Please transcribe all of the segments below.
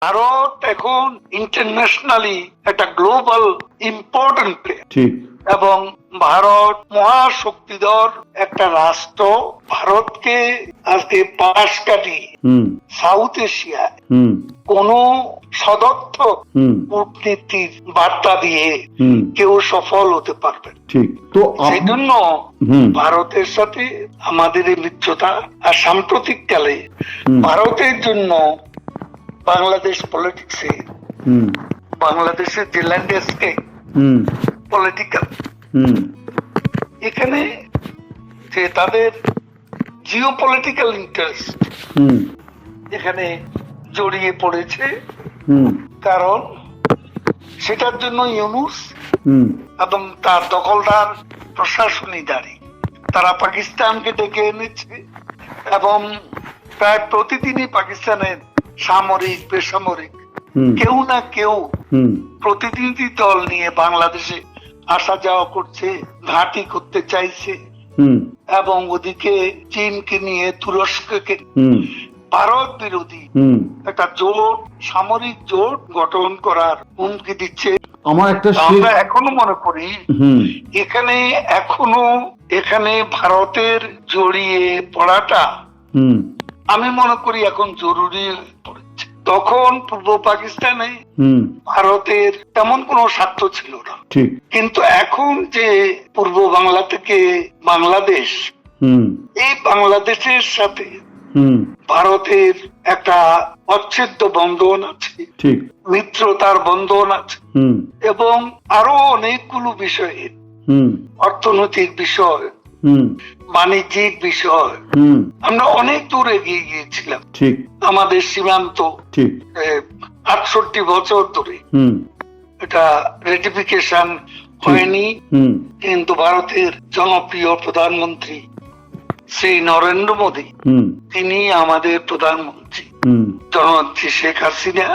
ভারত এখন ইন্টারন্যাশনালি একটা global important player, ঠিক, এবং ভারত মহাশক্তিধর একটা রাষ্ট্র। ভারতকে আজকে পাশ কাটিয়ে সাউথ এশিয়ায় কোন সদর্থক কূটনীতির বার্তা দিয়ে কেউ সফল হতে পারবে না। ঠিক। তো সেই জন্য ভারতের সাথে আমাদের এই মিত্রতা। আর সাম্প্রতিক কালে ভারতের জন্য বাংলাদেশ পলিটিক্সে, বাংলাদেশের যে ল্যান্ডস্কেপ পলিটিক্যাল, এখানে যে তাদের জিও পলিটিক্যাল ইন্টারেস্ট এখানে জড়িয়ে পড়েছে। কারণ সেটার জন্য ইউনূস এবং তার দখলদার প্রশাসনী দাঁড়ি তারা পাকিস্তানকে ডেকে এনেছে, এবং প্রায় প্রতিদিনই পাকিস্তানের সামরিক বেসামরিক কেউ না কেউ প্রতিনিধি দল নিয়ে বাংলাদেশে আসা যাওয়া করছে, ঘাঁটি করতে চাইছে, এবং ওদিকে চীনকে নিয়ে তুরস্ককে ভারত বিরোধী একটা জোট, সামরিক জোট গঠন করার হুমকি দিচ্ছে। আমরা এখনো মনে করি এখানে ভারতের জড়িয়ে পড়াটা আমি মনে করি এখন জরুরি পড়েছে। তখন পূর্ব পাকিস্তানে ভারতের তেমন কোনো স্বার্থ ছিল না, কিন্তু এখন যে পূর্ব বাংলা থেকে বাংলাদেশ, এই বাংলাদেশের সাথে ভারতের একটা অচ্ছেদ্য বন্ধন আছে, মিত্রতার বন্ধন আছে, এবং আরো অনেকগুলো বিষয়ে, অর্থনৈতিক বিষয়, বাণিজ্যিক বিষয় আমরা অনেক দূর এগিয়ে গিয়েছিলাম। আমাদের সীমান্ত 68 বছর ধরে এটা রেটিফিকেশন হয়নি, কিন্তু ভারতের জনপ্রিয় প্রধানমন্ত্রী শ্রী নরেন্দ্র মোদী, তিনি আমাদের প্রধানমন্ত্রী জননেত্রী শেখ হাসিনা,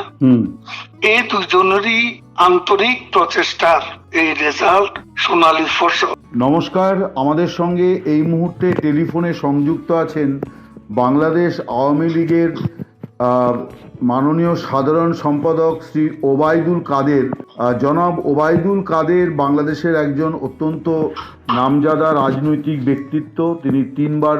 এই দুজনেরই আন্তরিক প্রচেষ্টার এই রেজাল্ট সোনালী ফসল। নমস্কার, আমাদের সঙ্গে এই মুহূর্তে টেলিফোনে সংযুক্ত আছেন বাংলাদেশ আওয়ামী লীগের মাননীয় সাধারণ সম্পাদক শ্রী ওবায়দুল কাদের। জনাব ওবায়দুল কাদের বাংলাদেশের একজন অত্যন্ত নামজাদা রাজনৈতিক ব্যক্তিত্ব। তিনি 3 বার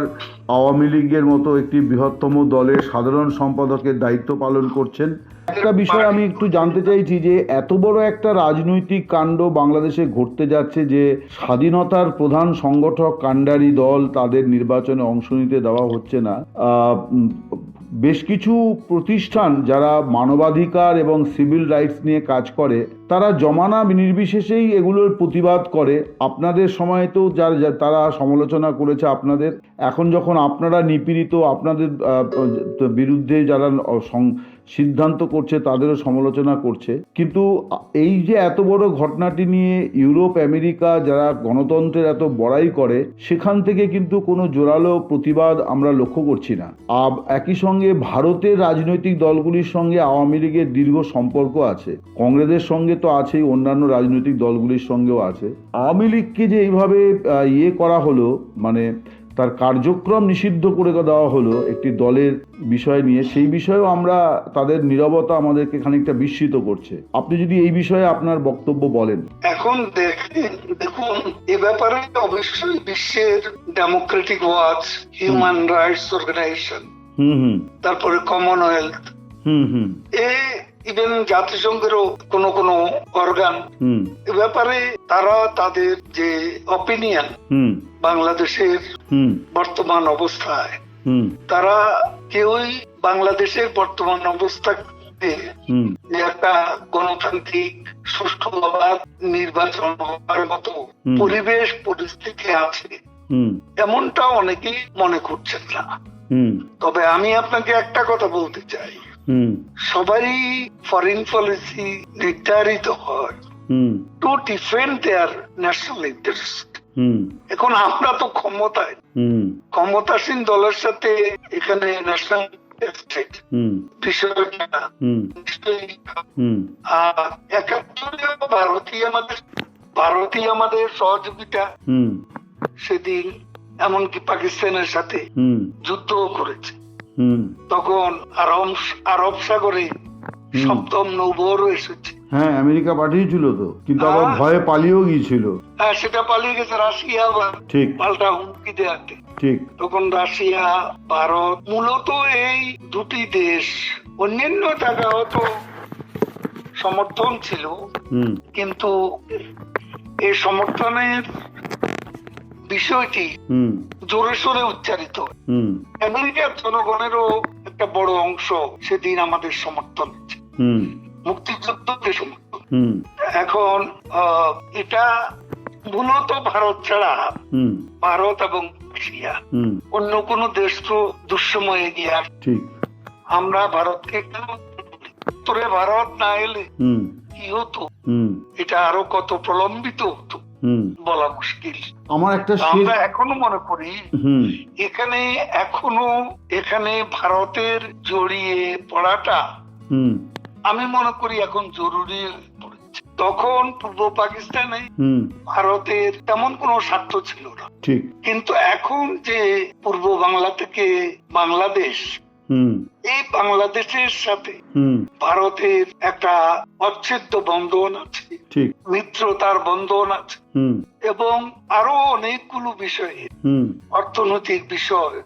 আওয়ামী লীগের মতো একটি বৃহত্তম দলের সাধারণ সম্পাদকের দায়িত্ব পালন করছেন। একটা বিষয় আমি একটু জানতে চাইছি যে এত বড় একটা রাজনৈতিক কাণ্ড বাংলাদেশে ঘটতে যাচ্ছে যে স্বাধীনতার প্রধান সংগঠক কাণ্ডারি দল, তাদের নির্বাচনে অংশ নিতে দেওয়া হচ্ছে না। বেশ কিছু প্রতিষ্ঠান যারা মানবাধিকার এবং সিভিল রাইটস নিয়ে কাজ করে, তারা জমানা নির্বিশেষেই এগুলোর প্রতিবাদ করে। আপনাদের সময় তো তারা সমালোচনা করেছে আপনাদের। এখন যখন আপনারা নিপীড়িত, আপনাদের বিরুদ্ধে যারা সিদ্ধান্ত করছে তাদেরও সমালোচনা করছে। কিন্তু এই যে এত বড় ঘটনাটি নিয়ে ইউরোপ আমেরিকা যারা গণতন্ত্রের এত বড়াই করে, সেখান থেকে কিন্তু কোনো জোরালো প্রতিবাদ আমরা লক্ষ্য করছি না। একই সঙ্গে ভারতের রাজনৈতিক দলগুলির সঙ্গে আওয়ামী লীগের দীর্ঘ সম্পর্ক আছে, কংগ্রেসের সঙ্গে তো আছেই, অন্যান্য রাজনৈতিক দলগুলির সঙ্গেও আছে। আওয়ামী লীগকে যে এইভাবে করা হলো, মানে তার কার্যক্রম নিষিদ্ধ করে দেওয়া হলো একটি দলের বিষয় নিয়ে, সেই বিষয়েও আমরা তাদের নীরবতা আমাদেরকে খানিকটা বিস্মিত করছে। আপনি যদি এই বিষয়ে আপনার বক্তব্য বলেন। এখন দেখুন, এ ব্যাপারে অবশ্যই বিশ্বের democratic watch, human rights organisation, তারপরে কমনওয়েলথ, ইভেন জাতিসংঘেরও কোন কোন অর্গান, এ ব্যাপারে তারা তাদের যে অপিনিয়ন বাংলাদেশের বর্তমান অবস্থায়, তারা কেউই বাংলাদেশের বর্তমান অবস্থাকে যে একটা গণতান্ত্রিক সুষ্ঠু হওয়ার, নির্বাচন হওয়ার মতো পরিবেশ পরিস্থিতি আছে এমনটা অনেকেই মনে করছেন না। তবে আমি আপনাকে একটা কথা বলতে চাই, সবারই ফরেন পলিসি নির্ধারিত হয় to defend their national interest. এখন আমরা তো ক্ষমতাসীন দলের সাথে এখানে ন্যাশনাল বিষয়টা নিশ্চয়ই, আর 71 ভারতীয় আমাদের সহযোগিতা, সেদিন এমনকি পাকিস্তানের সাথে যুদ্ধ করেছে। তখন আরব সাগরে সপ্তম নৌবহরও এসেছে। হ্যাঁ, আমেরিকা পাঠিয়েছিল তো, কিন্তু আবার ভয়ে পালিয়েও গিয়েছিল। হ্যাঁ, সেটা পালিয়ে গেছে রাশিয়া আবার ঠিক পাল্টা হুমকি দেওয়াতে। ঠিক। তখন রাশিয়া, ভারত, মূলত এই দুটি দেশ, অন্যান্য জায়গা হয়তো সমর্থন ছিল, কিন্তু এই সমর্থনের বিষয়টি জোরে সোরে উচ্চারিত। আমেরিকার জনগণেরও একটা বড় অংশ সেদিন আমাদের সমর্থন, মুক্তিযুদ্ধকে সমর্থন। এখন এটা মূলত ভারত ছাড়া, ভারত এবং রাশিয়া, অন্য কোন দেশ তো দুঃসময়ে গিয়ে আমরা ভারতকে কেন উত্তরে ভারত না এলে কি হতো, এটা আরো কত প্রলম্বিত হতো বলা মুশকিল। আমার একটা আমরা এখনো মনে করি এখানে ভারতের জড়িয়ে পড়াটা আমি মনে করি এখন জরুরি পড়েছে। তখন পূর্ব পাকিস্তানে ভারতের তেমন কোনো স্বার্থ ছিল না, কিন্তু এখন যে পূর্ব বাংলা থেকে বাংলাদেশ, এই বাংলাদেশের সাথে ভারতের একটা অচ্ছেদ্য বন্ধন আছে, মিত্রতার বন্ধন আছে, এবং আরো অনেকগুলো বিষয়ে, অর্থনৈতিক বিষয়,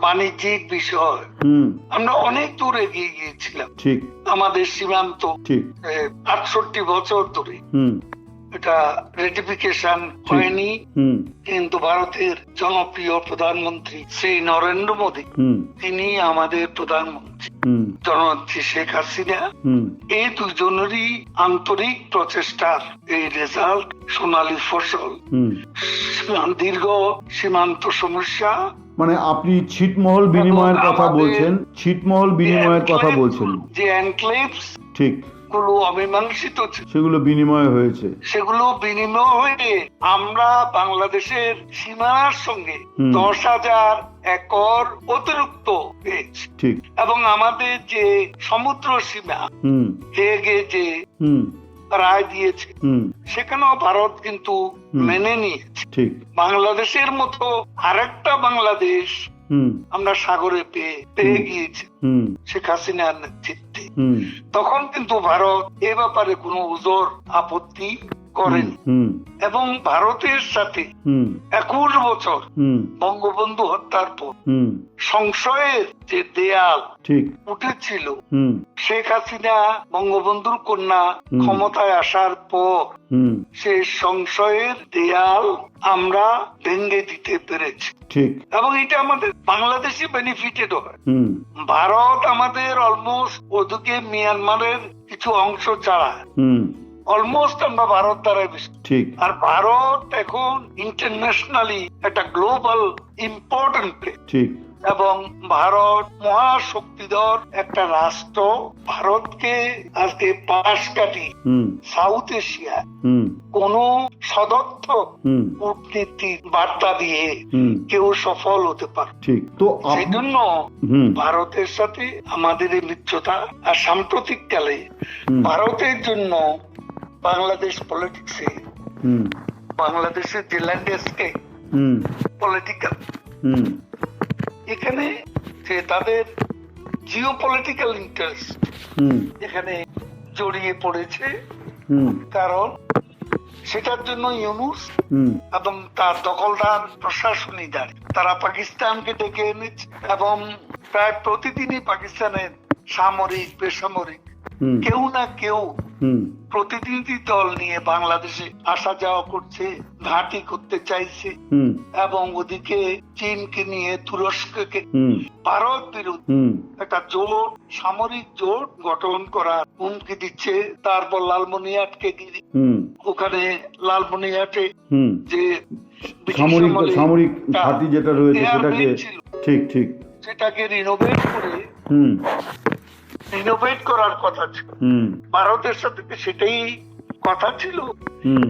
বাণিজ্যিক বিষয়, আমরা অনেক দূর এগিয়ে গিয়েছিলাম। আমাদের সীমান্ত 68 বছর ধরে এটা রেটিফিকেশন হয়নি, কিন্তু ভারতের জনপ্রিয় প্রধানমন্ত্রী শ্রী নরেন্দ্র মোদী, তিনি আমাদের প্রধানমন্ত্রী জননেত্রী শেখ হাসিনা, এই দুজনেরই আন্তরিক প্রচেষ্টার এই রেজাল্ট, সোনালী ফসল, দীর্ঘ সীমান্ত সমস্যা। মানে আপনি ছিটমহল বিনিময়ের কথা বলছেন, ছিটমহল বিনিময়ের কথা বলছেন, যে এনক্লেভস ঠিক গুলো অমীমাংসিত, সেগুলো বিনিময় হয়েছে, সেগুলো বিনিময় হয়ে আমরা বাংলাদেশের সীমানার সঙ্গে 10,000 একর অতিরিক্ত পেয়েছি। ঠিক। এবং আমাদের যে সমুদ্র সীমা হেগে যে রায় দিয়েছে, সেখানেও ভারত কিন্তু মেনে নিয়েছে। ঠিক। বাংলাদেশের মতো আরেকটা বাংলাদেশ আমরা সাগরে পেয়ে গিয়েছি শেখ হাসিনার নেতৃত্বে। তখন কিন্তু ভারত এ ব্যাপারে কোনো ওজোর আপত্তি করেনি, এবং ভারতের সাথে 21 বছর বঙ্গবন্ধু হত্যার পর সংশয়ের যে দেয়াল উঠেছিল, শেখ হাসিনা বঙ্গবন্ধুর কন্যা ক্ষমতায় আসার পর সেই সংশয়ের দেয়াল আমরা ভেঙে দিতে পেরেছি, এবং এটা আমাদের বাংলাদেশে বেনিফিটেড হয়। ভারত আমাদের অলমোস্ট ওদিকে মিয়ানমারের কিছু অংশ ছাড়া অলমোস্ট আমরা ভারত দ্বারাই বেশি। আর ভারত এখন ইন্টারন্যাশনালি একটা গ্লোবাল ইম্পর্টেন্ট প্লেস, এবং ভারত মহাশক্তিধর একটা রাষ্ট্র। ভারতকে আজকে পাশ কাটি সাউথ এশিয়া কোন সদর্থ কূটনীতির বার্তা দিয়ে কেউ সফল হতে পারে। সেই জন্য ভারতের সাথে আমাদের এই মিত্রতা। আর সাম্প্রতিককালে ভারতের জন্য বাংলাদেশ পলিটিক্সে, বাংলাদেশের যে ল্যান্ডস্কেপ পলিটিক্যাল, এখানে যে তাদের জিও পলিটিক্যাল ইন্টারেস্ট এখানে জড়িয়ে পড়েছে, কারণ সেটার জন্য ইউনূস এবং তার দখলদার প্রশাসনিক দাঁড়ি তারা পাকিস্তানকে ডেকে এনেছে, এবং প্রায় প্রতিদিনই পাকিস্তানের সামরিক বেসামরিক কেউ না কেউ প্রতিনিধি দল নিয়ে বাংলাদেশে আসা যাওয়া করছে, ঘাঁটি করতে চাইছে, এবং ওদিকে চীনকে নিয়ে তুরস্ককে ভারত বিরুদ্ধে একটা জোট, সামরিক জোট গঠন করার হুমকি দিচ্ছে। তারপর লালমনিরহাটকে গিয়ে ওখানে লালমনিরহাটে যে সামরিক ঘাঁটি যেটা রয়েছে সেটাকে রিনোভেট করার কথা ছিল, ভারতের সাথে সেটাই কথা ছিল,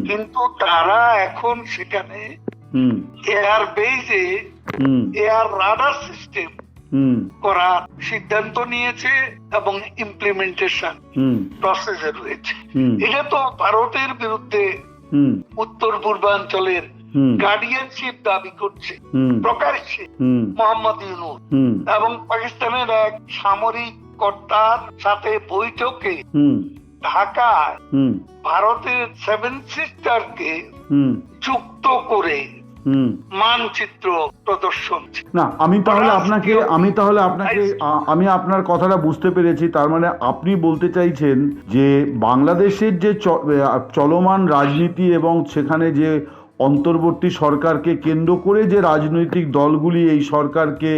কিন্তু তারা এখন সেখানে এয়ার বেজে এয়ার রাডার সিস্টেম করার সিদ্ধান্ত নিয়েছে এবং ইমপ্লিমেন্টেশন প্রসেসে রয়েছে। এটা তো ভারতের বিরুদ্ধে উত্তর পূর্বাঞ্চলের গার্ডিয়ানশিপ দাবি করছে প্রকাশ্যে মোহাম্মদ ইউনূস, এবং পাকিস্তানের এক সামরিক কর্তার সাথে বৈঠকে ঢাকায় ভারতের 7 সিস্টারকে যুক্ত করে মানচিত্র প্রদর্শন। না, আমি আপনার কথাটা বুঝতে পেরেছি। তার মানে আপনি বলতে চাইছেন যে বাংলাদেশের যে চলমান রাজনীতি এবং সেখানে যে অন্তর্বর্তী সরকারকে কেন্দ্র করে যে রাজনৈতিক দলগুলি এই সরকারকে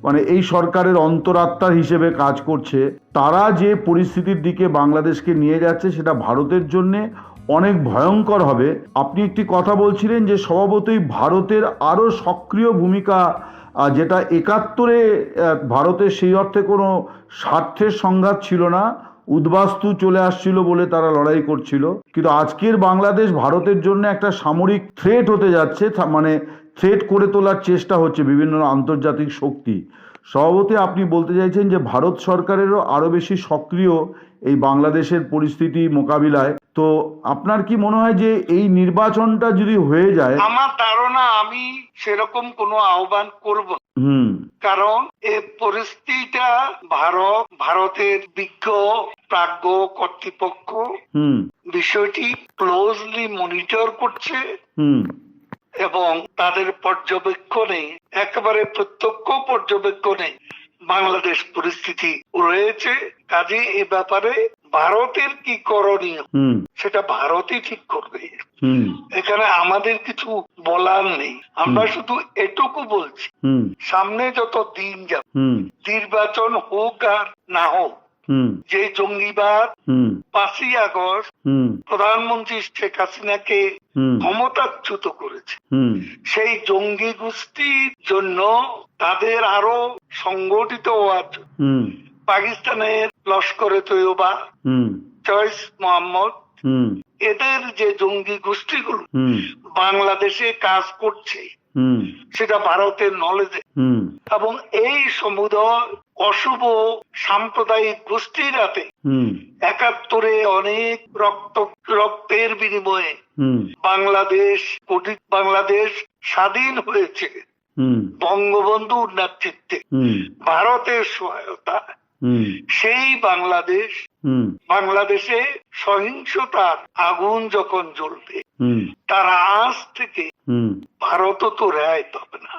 মানে এই সরকারের অন্তরাত্মা হিসেবে কাজ করছে, তারা যে পরিস্থিতির দিকে বাংলাদেশকে নিয়ে যাচ্ছে সেটা ভারতের জন্যে অনেক ভয়ঙ্কর হবে। আপনি একটি কথা বলছিলেন যে স্বভাবতই ভারতের আরও সক্রিয় ভূমিকা, যেটা 71-এ ভারতের সেই অর্থে কোনো স্বার্থের সংঘাত ছিল না, উদ্বাস্তু চলে আসছিল বলে তারা লড়াই করছিল, কিন্তু আজকের বাংলাদেশ ভারতের জন্য একটা সামরিক থ্রেট হতে যাচ্ছে, মানে থ্রেট করে তোলার চেষ্টা হচ্ছে বিভিন্ন আন্তর্জাতিক শক্তি। স্বভাবতই আপনি বলতে চাইছেন যে ভারত সরকারেরও আরও বেশি সক্রিয় এই বাংলাদেশের পরিস্থিতি মোকাবিলায়। তো আপনার কি মনে হয় যে এই নির্বাচনটা যদি হয়ে যায়? আমার ধারণা আমি সেরকম কোনো আহ্বান করব, কারণ এই পরিস্থিতিটা ভারতের বিজ্ঞ প্রাজ্ঞ কর্তৃপক্ষ বিষয়টি ক্লোজলি মনিটর করছে এবং তাদের পর্যবেক্ষণে, একেবারে প্রত্যক্ষ পর্যবেক্ষণে বাংলাদেশ পরিস্থিতি রয়েছে। কাজে এ ব্যাপারে ভারতের কি করণীয় সেটা ভারতই ঠিক করবে। এখানে আমাদের কিছু বলার নেই। আমরা শুধু এটুকু বলছি, সামনে যত দিন যাবে, নির্বাচন হোক আর না হোক, যে জঙ্গিবাদ 5ই আগস্ট প্রধানমন্ত্রী শেখ হাসিনাকে ক্ষমতাচ্যুত করেছে, সেই জঙ্গি গোষ্ঠীর জন্য তাদের আরো সংগঠিত হওয়ার জন্য পাকিস্তানের লস্করে তৈয়বা, জৈশ মোহাম্মদ, এদের যে জঙ্গি গোষ্ঠীগুলো বাংলাদেশে কাজ করছে সেটা ভারতের নলেজে, এবং এই সমুদয় অশুভ সাম্প্রদায়িক গোষ্ঠীর হাতে 71-এ অনেক রক্তের বিনিময়ে বাংলাদেশ স্বাধীন হয়েছে বঙ্গবন্ধুর নেতৃত্বে, ভারতের সহায়তা। সেই বাংলাদেশে সহিংসতার আগুন যখন জ্বলবে, তার আঁচ থেকে ভারত তো রেহাই পাবে না,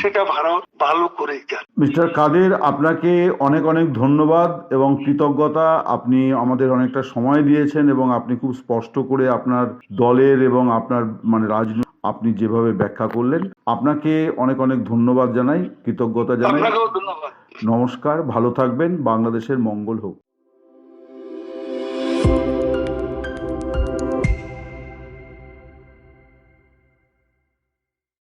সেটা ভারত ভালো করেই জানে। মিস্টার কাদের, আপনাকে অনেক অনেক ধন্যবাদ এবং কৃতজ্ঞতা। আপনি আমাদের অনেকটা সময় দিয়েছেন এবং আপনি খুব স্পষ্ট করে আপনার দলের এবং আপনার মানে রাজনীতি আপনি যেভাবে ব্যাখ্যা করলেন, আপনাকে অনেক অনেক ধন্যবাদ জানাই, কৃতজ্ঞতা জানাই। আপনাকেও ধন্যবাদ। নমস্কার, ভালো থাকবেন, বাংলাদেশের মঙ্গল হোক।